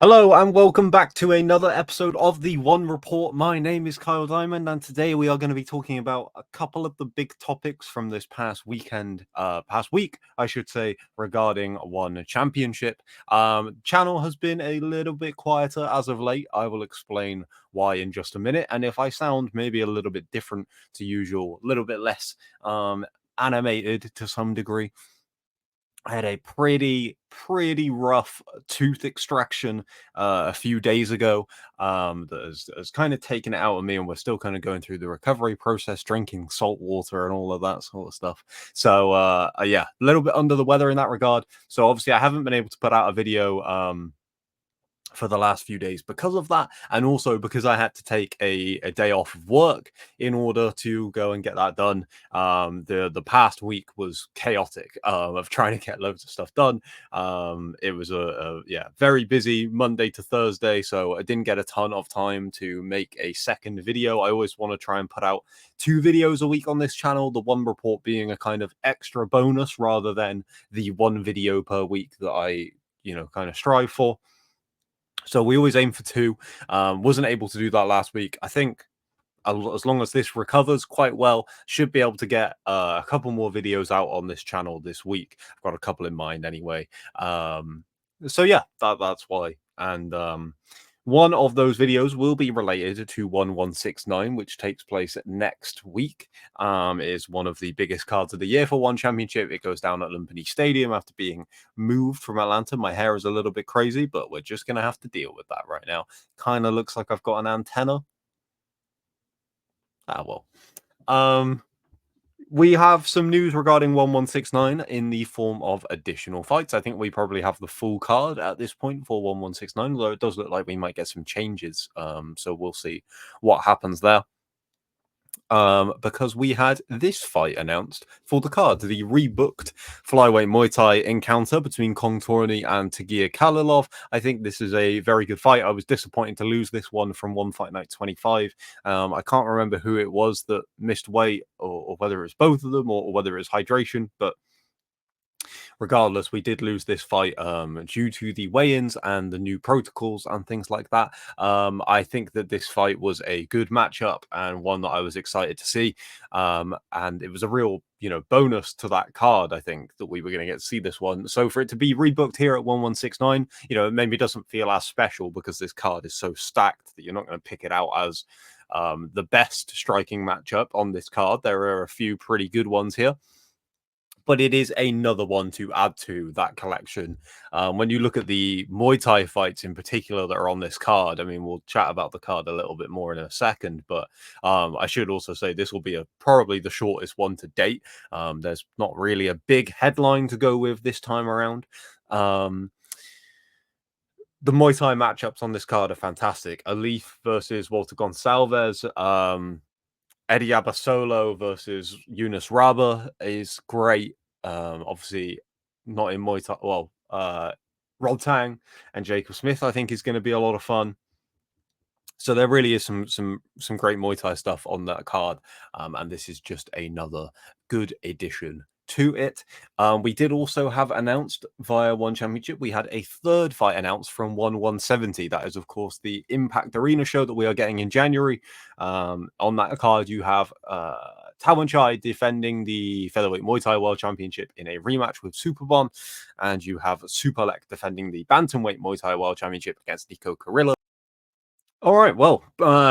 Hello and welcome back to another episode of the One Report. My name is Kyle Diamond, and today we are going to be talking about a couple of the big topics from this past week, I should say, regarding One Championship. Channel has been a little bit quieter as of late. I will explain why in just a minute, and if I sound maybe a little bit different to usual, a little bit less animated to some degree. I had a pretty rough tooth extraction a few days ago that has kind of taken it out of me, and we're still kind of going through the recovery process, drinking salt water and all of that sort of stuff. So yeah, a little bit under the weather in that regard. So obviously I haven't been able to put out a video for the last few days because of that, and also because I had to take a day off of work in order to go and get that done. The past week was chaotic of trying to get loads of stuff done. It was a very busy Monday to Thursday, so I didn't get a ton of time to make a second video. I always want to try and put out 2 videos a week on this channel, the one report being a kind of extra bonus rather than the 1 video per week that I kind of strive for. So we always aim for 2. Wasn't able to do that last week. I think as long as this recovers quite well, should be able to get a couple more videos out on this channel this week. I've got a couple in mind anyway. So yeah, that's why. And one of those videos will be related to 1169, which takes place next week. It is one of the biggest cards of the year for One Championship. It goes down at Lumpinee Stadium after being moved from Atlanta. My hair is a little bit crazy, but we're just going to have to deal with that right now. Kind of looks like I've got an antenna. Ah, well. We have some news regarding 1169 in the form of additional fights. I think we probably have the full card at this point for 1169, although it does look like we might get some changes. So we'll see what happens there. Because we had this fight announced for the card, the rebooked flyweight Muay Thai encounter between Kongthoranee and Khalilov. I think this is a very good fight. I was disappointed to lose this one from One Fight Night 25. I can't remember who it was that missed weight, or whether it was both of them, or whether it was hydration, but regardless, we did lose this fight due to the weigh-ins and the new protocols and things like that. I think that this fight was a good matchup and one that I was excited to see. And it was a real, bonus to that card, I think, that we were going to get to see this one. So for it to be rebooked here at 1169, it maybe doesn't feel as special because this card is so stacked that you're not going to pick it out as the best striking matchup on this card. There are a few pretty good ones here, but it is another one to add to that collection. When you look at the Muay Thai fights in particular that are on this card, I mean, we'll chat about the card a little bit more in a second, but I should also say this will be probably the shortest one to date. There's not really a big headline to go with this time around. The Muay Thai matchups on this card are fantastic. Alif versus Walter Gonçalves. Eddie Abasolo versus Yunus Raba is great. Obviously, not in Muay Thai. Well, Rod Tang and Jacob Smith, I think, is going to be a lot of fun. So there really is some great Muay Thai stuff on that card, and this is just another good addition to it. We did also have announced via One Championship, we had a third fight announced from 170. That is, of course, the Impact Arena show that we are getting in January. On that card, you have Tawanchai defending the Featherweight Muay Thai World Championship in a rematch with Superbon, and you have Superlek defending the Bantamweight Muay Thai World Championship against Nico Carrillo. All right, well,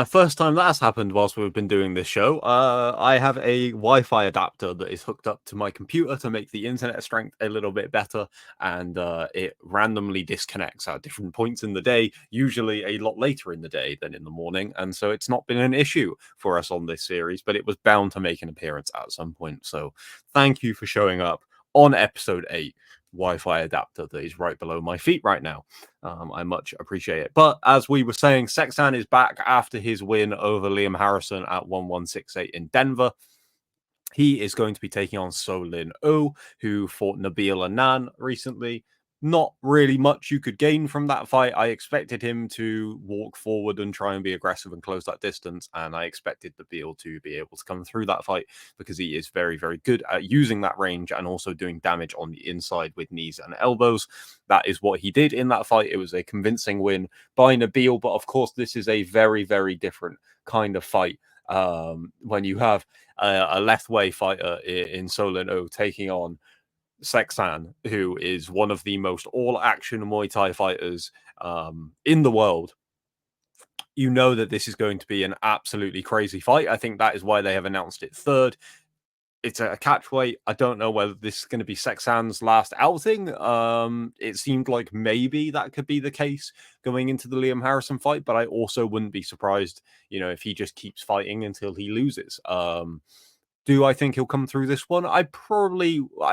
first time that's happened whilst we've been doing this show. I have a Wi-Fi adapter that is hooked up to my computer to make the internet strength a little bit better, and it randomly disconnects at different points in the day, usually a lot later in the day than in the morning, and so it's not been an issue for us on this series, but it was bound to make an appearance at some point, so thank you for showing up on episode 8. Wi-Fi adapter that is right below my feet right now. I much appreciate it. But as we were saying, Seksan is back after his win over Liam Harrison at 1168 in Denver. He is going to be taking on Soe Lin Oo, who fought Nabil Anan recently. not really much you could gain from that fight. I expected him to walk forward and try and be aggressive and close that distance, and I expected the Beal to be able to come through that fight because he is very, very good at using that range and also doing damage on the inside with knees and elbows. That is what he did in that fight. It was a convincing win by Nabil, but of course, this is a very, very different kind of fight when you have a left-way fighter in Soe Lin Oo taking on Seksan, who is one of the most all-action Muay Thai fighters in the world. You know that this is going to be an absolutely crazy fight. I think that is why they have announced it third. It's a catch weight. I don't know whether this is going to be Seksan's last outing. It seemed like maybe that could be the case going into the Liam Harrison fight, but I also wouldn't be surprised, if he just keeps fighting until he loses. Do I think he'll come through this one? I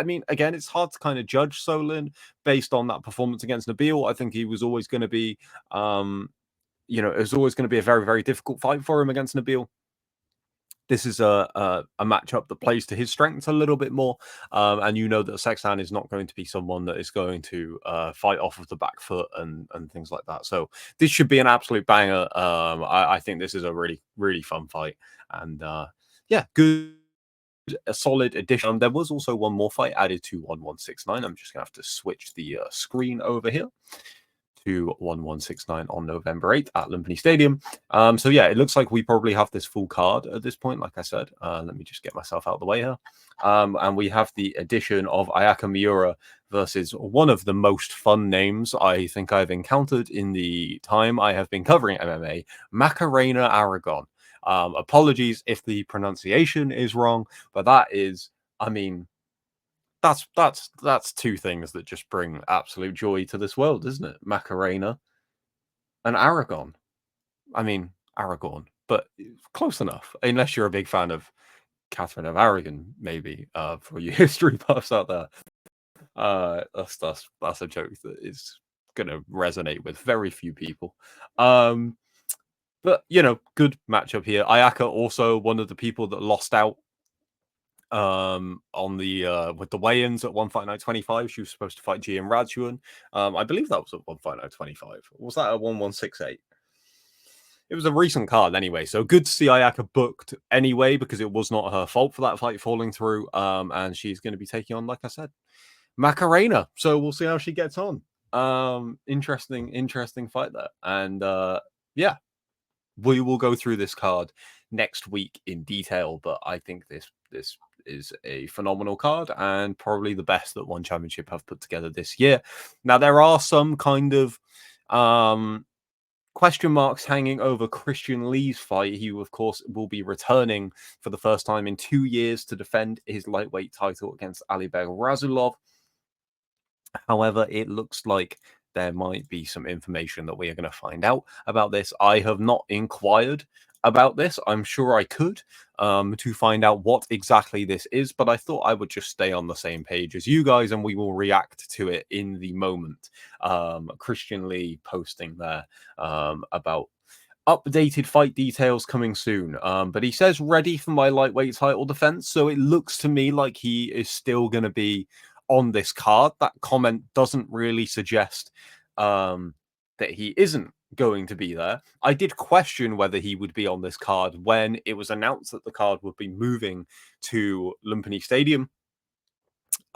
mean, again, it's hard to kind of judge Soe Lin based on that performance against Nabil. I think he was always going to be, it was always going to be a very, very difficult fight for him against Nabil. This is a matchup that plays to his strengths a little bit more, and you know that Seksan is not going to be someone that is going to fight off of the back foot and things like that. So this should be an absolute banger. I think this is a really, really fun fight, and yeah, good, a solid addition. There was also one more fight added to 1169. I'm just gonna have to switch the screen over here to 1169 on November 8th at Lumpini Stadium. So yeah, it looks like we probably have this full card at this point. Like I said, let me just get myself out of the way here. And we have the addition of Ayaka Miura versus one of the most fun names I think I've encountered in the time I have been covering MMA, Macarena Aragon. Apologies if the pronunciation is wrong, but that is, I mean, that's two things that just bring absolute joy to this world, isn't it? Macarena and Aragon. I mean, Aragorn, but close enough. Unless you're a big fan of Catherine of Aragon, maybe, for you history buffs out there. That's a joke that is gonna resonate with very few people. But good matchup here. Ayaka also one of the people that lost out on the with the weigh-ins at one fight night 25. She was supposed to fight Gian Radjuan. I believe that was at one fight night 25. Was that at 1168? It was a recent card anyway, so good to see Ayaka booked anyway because it was not her fault for that fight falling through. And she's going to be taking on, like I said, Macarena. So we'll see how she gets on. Interesting fight there. And yeah, we will go through this card next week in detail, but I think this is a phenomenal card and probably the best that One Championship have put together this year. Now there are some kind of question marks hanging over Christian Lee's fight. He, of course, will be returning for the first time in 2 years to defend his lightweight title against Alibek Razulov. However, it looks like there might be some information that we are going to find out about this. I have not inquired about this. I'm sure I could to find out what exactly this is, but I thought I would just stay on the same page as you guys and we will react to it in the moment. Christian Lee posting there about updated fight details coming soon. But he says ready for my lightweight title defense. So it looks to me like he is still going to be on this card. That comment doesn't really suggest that he isn't going to be there. I did question whether he would be on this card when it was announced that the card would be moving to Lumpini Stadium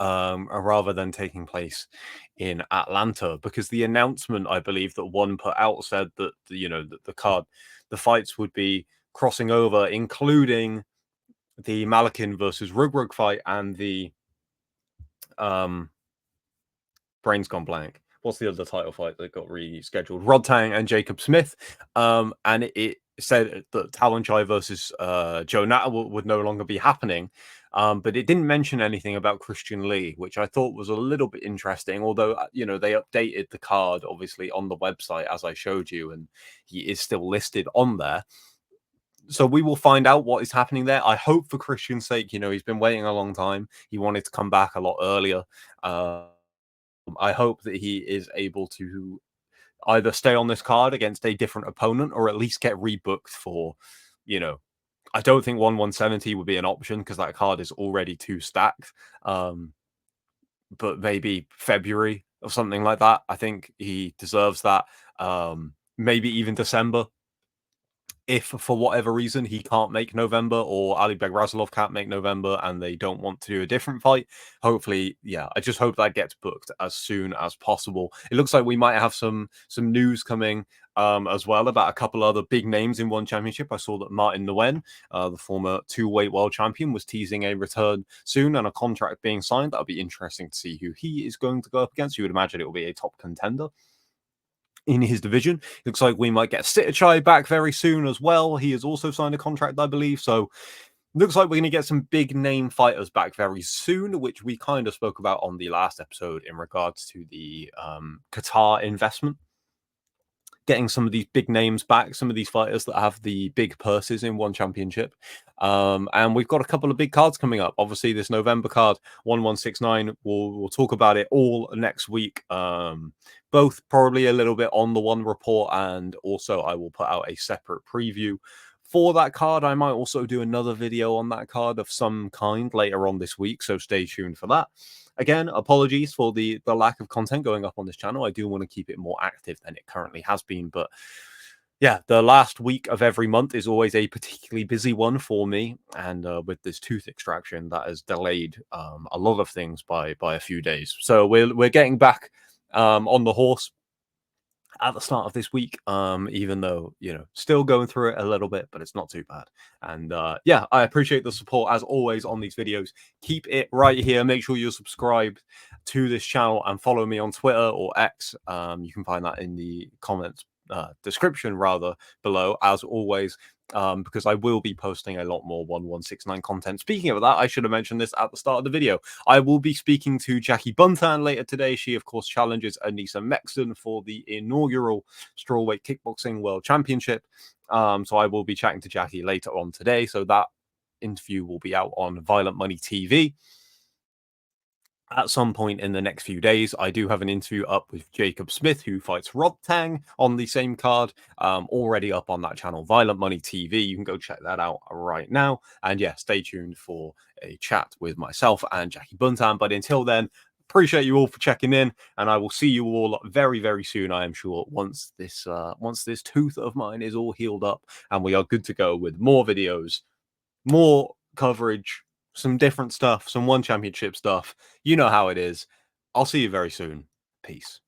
rather than taking place in Atlanta, because the announcement I believe that one put out said that the fights would be crossing over, including the Malakin versus Rugrug fight and the brain's gone blank. What's the other title fight that got rescheduled? Rodtang and Jacob Smith. And it said that Talonchai versus Joe Natter would no longer be happening. But it didn't mention anything about Christian Lee, which I thought was a little bit interesting. Although, they updated the card, obviously, on the website, as I showed you, and he is still listed on there. So we will find out what is happening there. I hope for Christian's sake, he's been waiting a long time. He wanted to come back a lot earlier. I hope that he is able to either stay on this card against a different opponent or at least get rebooked for, I don't think 170 would be an option because that card is already too stacked. But maybe February or something like that. I think he deserves that. Maybe even December, if for whatever reason he can't make November, or Ali Begrazilov can't make November and they don't want to do a different fight. Hopefully, yeah, I just hope that gets booked as soon as possible. It looks like we might have some news coming as well about a couple other big names in one championship. I saw that Martin Nguyen, the former two-weight world champion, was teasing a return soon and a contract being signed. That'll be interesting to see who he is going to go up against. You would imagine it will be a top contender in his division. Looks like we might get Sitachai back very soon as well. He has also signed a contract, I believe. So looks like we're going to get some big name fighters back very soon, which we kind of spoke about on the last episode in regards to the Qatar investment. Getting some of these big names back, some of these fighters that have the big purses in one championship. And we've got a couple of big cards coming up. Obviously, this November card, 1169, we'll talk about it all next week. Both probably a little bit on the one report, and also I will put out a separate preview for that card. I might also do another video on that card of some kind later on this week, so stay tuned for that. Again, apologies for the lack of content going up on this channel. I do want to keep it more active than it currently has been, but yeah, the last week of every month is always a particularly busy one for me, and with this tooth extraction, that has delayed a lot of things by a few days. So we're getting back on the horse at the start of this week, even though, still going through it a little bit, but it's not too bad. And yeah, I appreciate the support as always on these videos. Keep it right here. Make sure you're subscribed to this channel and follow me on Twitter or X. You can find that in the comments description rather below, as always, because I will be posting a lot more 1169 content. Speaking of that, I should have mentioned this at the start of the video. I will be speaking to Jackie Buntan later today. She, of course, challenges Anissa Mexton for the inaugural strawweight kickboxing world championship. So I will be chatting to Jackie later on today. So that interview will be out on Violent Money TV at some point in the next few days. I do have an interview up with Jacob Smith, who fights Rob Tang on the same card, already up on that channel, Violent Money TV. You can go check that out right now. And yeah, stay tuned for a chat with myself and Jackie Buntan. But until then, appreciate you all for checking in, and I will see you all very, very soon, I am sure, once this tooth of mine is all healed up and we are good to go with more videos, more coverage, some different stuff, some one championship stuff. You know how it is. I'll see you very soon. Peace.